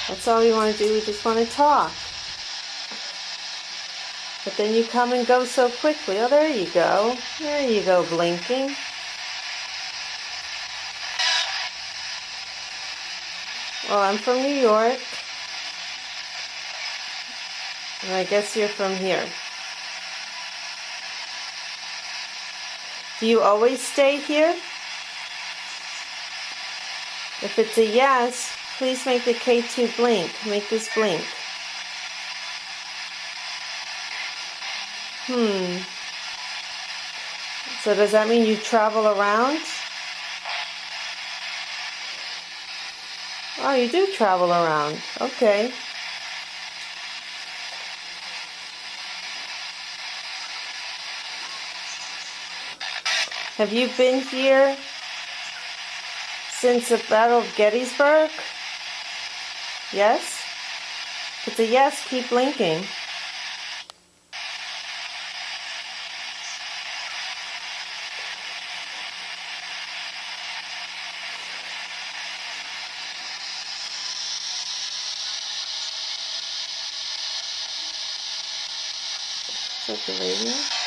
That's all we want to do. We just want to talk. But then you come and go so quickly. Oh, there you go. There you go, blinking. Well, I'm from New York. And I guess you're from here. Do you always stay here? If it's a yes, please make the K2 blink. Make this blink. So does that mean you travel around? Oh, you do travel around. Okay. Have you been here since the Battle of Gettysburg? Yes? If it's a yes, keep blinking. Is that the radio?